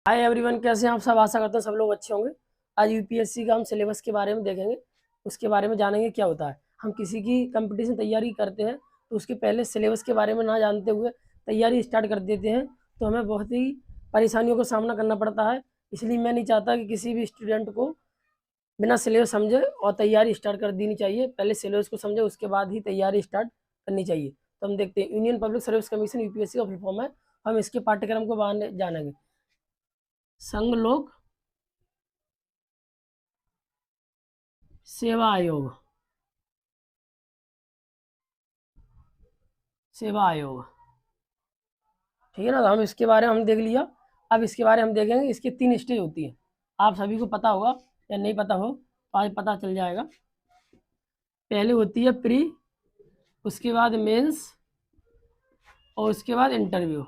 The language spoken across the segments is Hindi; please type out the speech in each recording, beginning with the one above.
हाय एवरीवन, कैसे हैं आप सब। आशा करते हैं सब लोग अच्छे होंगे। आज यूपीएससी का हम सिलेबस के बारे में देखेंगे, उसके बारे में जानेंगे क्या होता है। हम किसी की कंपटीशन तैयारी करते हैं तो उसके पहले सिलेबस के बारे में ना जानते हुए तैयारी स्टार्ट कर देते हैं तो हमें बहुत ही परेशानियों का सामना करना पड़ता है। इसलिए मैं नहीं चाहता कि किसी भी स्टूडेंट को बिना सिलेबस समझे और तैयारी स्टार्ट कर देनी चाहिए। पहले सिलेबस को समझे, उसके बाद ही तैयारी स्टार्ट करनी चाहिए। तो हम देखते हैं union public service commission UPSC का फुल फॉर्म है। हम इसके पाठ्यक्रम को जानेंगे। संघ लोक सेवा आयोग, सेवा आयोग, ठीक है ना। तो हम इसके बारे में हम देख लिया। अब इसके बारे में हम देखेंगे। इसके 3 स्टेज होती है, आप सभी को पता होगा या नहीं पता हो तो आज पता चल जाएगा। पहले होती है प्री, उसके बाद मेंस और उसके बाद इंटरव्यू।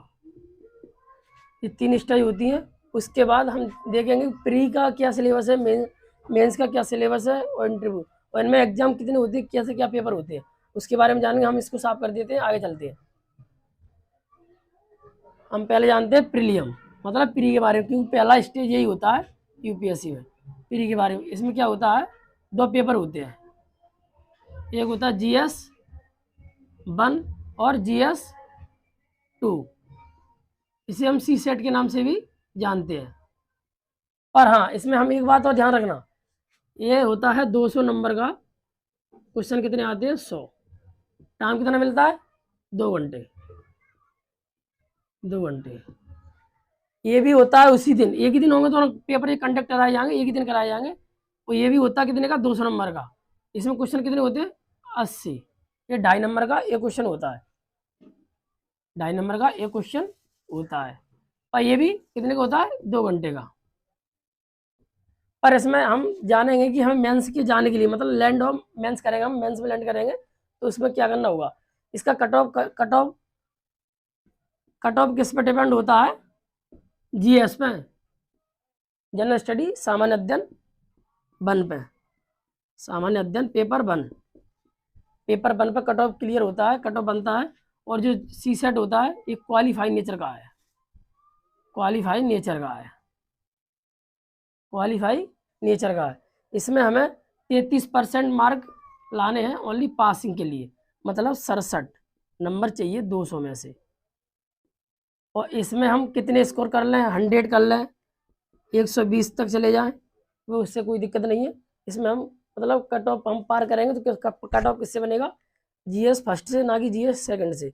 ये 3 स्टेज होती हैं। उसके बाद हम देखेंगे प्री का क्या सिलेबस है, मेंस का क्या सिलेबस है और इंटरव्यू, और इनमें एग्जाम कितने होते हैं, कैसे क्या पेपर होते हैं, उसके बारे में जानेंगे। हम इसको साफ कर देते हैं, आगे चलते हैं। हम पहले जानते हैं प्रीलियम, मतलब प्री के बारे में, क्योंकि पहला स्टेज यही होता है यूपीएससी में। प्री के बारे में इसमें क्या होता है, 2 पेपर होते हैं। एक होता है GS1 और GS2। इसे हम सी सेट के नाम से भी जानते हैं। पर हाँ, इसमें हम एक बात और ध्यान रखना, ये होता है 200 नंबर का। क्वेश्चन कितने आते हैं, 100। टाइम कितना मिलता है, 2 घंटे, 2 घंटे। ये भी होता है उसी दिन, एक ही दिन होंगे तो पेपर ये कंडक्ट कराए जाएंगे, एक ही दिन कराए जाएंगे। और ये भी होता है कितने का, 200 नंबर का। इसमें क्वेश्चन कितने होते हैं, 80। ये 2.5 नंबर का एक क्वेश्चन होता है, 2.5 नंबर का एक क्वेश्चन होता है। और ये भी कितने का होता है, 2 घंटे का। पर इसमें हम जानेंगे कि हमें मेंस के जाने के लिए, मतलब लैंड ऑफ मेंस करेंगे, हम मेंस में लैंड करेंगे तो उसमें क्या करना होगा। इसका कट ऑफ किस पे डिपेंड होता है, जीएस पे, जनरल स्टडी सामान्य अध्ययन 1 पे, सामान्य अध्ययन पेपर 1। पेपर 1 पे कट ऑफ क्लियर होता है, कट ऑफ बनता है। और जो सी सेट होता है ये क्वालिफाई नेचर का है, क्वालिफाई नेचर का है, क्वालिफाई नेचर का है। इसमें हमें 33% मार्क लाने हैं ओनली पासिंग के लिए, मतलब 67 नंबर चाहिए 200 में से। और इसमें हम कितने स्कोर कर लें, 100 कर लें, 120 तक चले जाएं, वो उससे कोई दिक्कत नहीं है। इसमें हम मतलब कट ऑफ हम पार करेंगे तो कट ऑफ किससे बनेगा, जीएस फर्स्ट से, ना कि जीएस सेकंड से।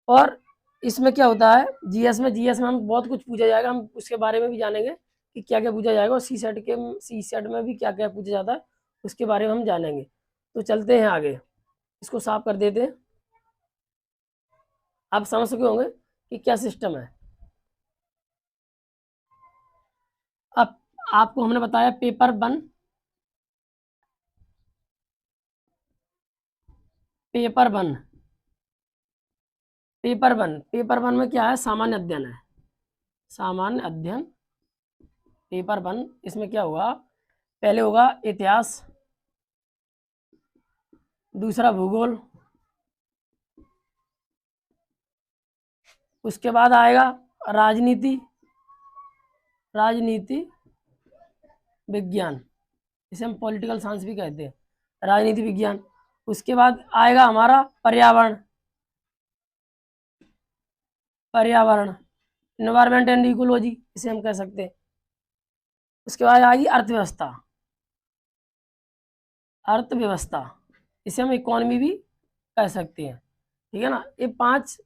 और इसमें क्या होता है, जीएस में हम बहुत कुछ पूछा जाएगा, हम उसके बारे में भी जानेंगे कि क्या क्या पूछा जाएगा। और सी सेट में भी क्या क्या पूछा जाता है उसके बारे में हम जानेंगे। तो चलते हैं आगे, इसको साफ कर देते हैं। आप समझ सके होंगे कि क्या सिस्टम है। अब आपको हमने बताया पेपर 1, पेपर 1, पेपर 1 में क्या है, सामान्य अध्ययन है, सामान्य अध्ययन पेपर 1। इसमें क्या होगा, पहले होगा इतिहास, दूसरा भूगोल, उसके बाद आएगा राजनीति, राजनीति विज्ञान, इसे हम पॉलिटिकल साइंस भी कहते हैं, राजनीति विज्ञान। उसके बाद आएगा हमारा पर्यावरण, पर्यावरण, एनवायरमेंट एंड इकोलॉजी इसे हम कह सकते हैं। उसके बाद आएगी अर्थव्यवस्था, अर्थव्यवस्था इसे हम इकोनॉमी भी कह सकते हैं, ठीक है ना। ये 5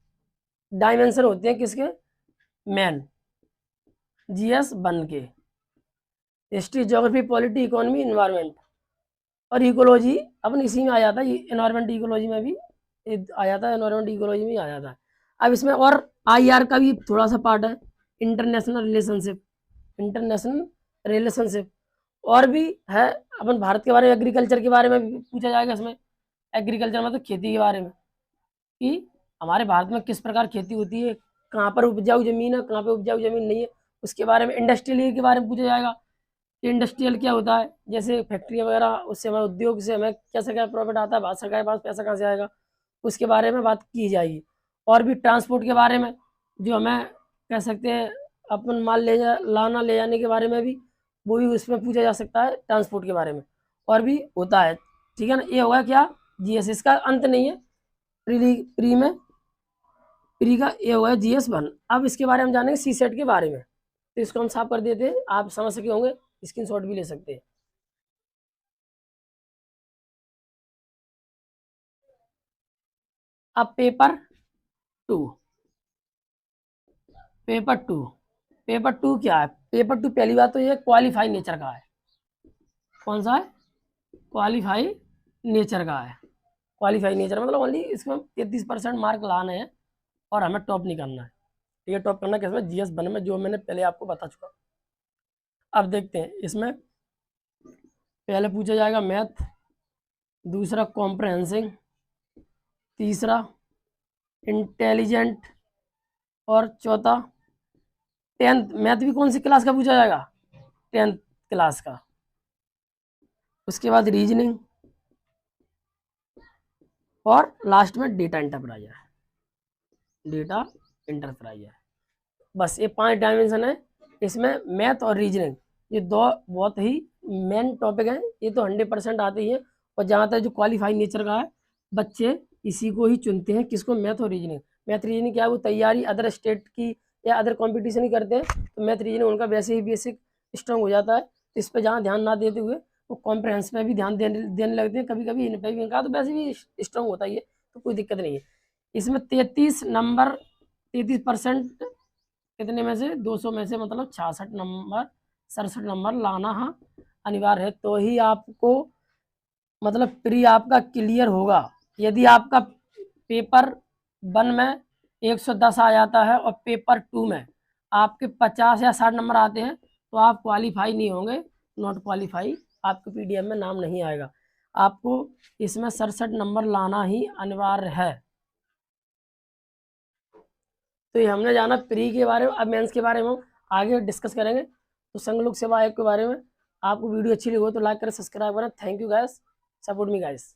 डायमेंशन होते हैं किसके, मेन GS1 के, history, geography, polity, economy, environment और इकोलॉजी अपन इसी में आ जाता है। एनवायरमेंट इकोलॉजी में भी आ जाता है, एनवायरमेंट इकोलॉजी में आ जाता है। अब इसमें और IR का भी थोड़ा सा पार्ट है, इंटरनेशनल रिलेशनशिप, इंटरनेशनल रिलेशनशिप और भी है। अपन भारत के बारे में, एग्रीकल्चर के बारे में भी पूछा जाएगा इसमें। एग्रीकल्चर मतलब खेती के बारे में, कि हमारे भारत में किस प्रकार खेती होती है, कहाँ पर उपजाऊ जमीन है, कहाँ पर उपजाऊ जमीन नहीं है, उसके बारे में। इंडस्ट्रियल के बारे में पूछा जाएगा, इंडस्ट्रियल क्या होता है, जैसे फैक्ट्रियाँ वगैरह, उससे हमें उद्योग से हमें कैसे क्या प्रॉफिट आता है, भारत सरकार के पास पैसा कहाँ से आएगा, उसके बारे में बात की जाएगी। और भी ट्रांसपोर्ट के बारे में, जो हमें कह सकते हैं अपन माल लाना ले जाने के बारे में भी वो भी उसमें पूछा जा सकता है, ट्रांसपोर्ट के बारे में और भी होता है। ठीक है ना, ये होगा क्या जीएस, इसका अंत नहीं है प्री में, प्री का ये होगा GS1। अब इसके बारे में जानेंगे सी सेट के बारे में, तो इसको हम साफ कर देते हैं, आप समझ सके होंगे, स्क्रीनशॉट भी ले सकते हैं। अब टू पेपर टू क्या है? पेपर टू पहली बात तो ये क्वालिफाई नेचर का है। कौन सा है? क्वालिफाई नेचर का है। क्वालिफाई नेचर मतलब ओनली इसमें 33% मार्क लाने हैं और हमें टॉप नहीं करना है। ये टॉप करना किसमें? GS1 में, जो मैंने पहले आपको बता चुका। अब देखते हैं इसमें पहले पूछा जाएगा मैथ, दूसरा कॉम्प्रहेंसिंग, तीसरा इंटेलिजेंट और चौथा 10th। मैथ भी कौन सी क्लास का पूछा जाएगा? 10th क्लास का। उसके बाद रीजनिंग और लास्ट में डेटा इंटरप्राइजर। बस ये 5 डायमेंशन है इसमें, मैथ और रीजनिंग, ये दो बहुत ही मेन टॉपिक हैं। ये तो 100% आते ही है। और जहाँ तक जो क्वालिफाई नेचर का है, बच्चे इसी को ही चुनते हैं, किसको? मैथ और रीजनिंग। मैथ रीजनिंग क्या है? वो तैयारी अदर स्टेट की या अदर कंपटीशन ही करते हैं, तो मैथ रीजनिंग उनका वैसे ही बेसिक स्ट्रांग हो जाता है। तो इस पर जहाँ ध्यान ना देते हुए वो कॉम्प्रहेंस में भी ध्यान देने लगते हैं, कभी कभी इन पर भी। इनका तो वैसे भी स्ट्रांग होता ही है, तो कोई दिक्कत नहीं है। इसमें 33% कितने में से? 200 में से, मतलब 67 नंबर लाना हाँ अनिवार्य है, तो ही आपको मतलब प्री आपका क्लियर होगा। यदि आपका पेपर 1 में 110 आ जाता है और पेपर 2 में आपके 50 या 60 नंबर आते हैं, तो आप क्वालिफाई नहीं होंगे, नॉट क्वालिफाई, आपके PDF में नाम नहीं आएगा। आपको इसमें 67 नंबर लाना ही अनिवार्य है। तो ये हमने जाना प्री के बारे में। अब मेंस के बारे में हम आगे डिस्कस करेंगे। तो संगलोक सेवा आयोग के बारे में आपको वीडियो अच्छी लगी हो तो लाइक करें, सब्सक्राइब करें। Thank you guys, support me guys.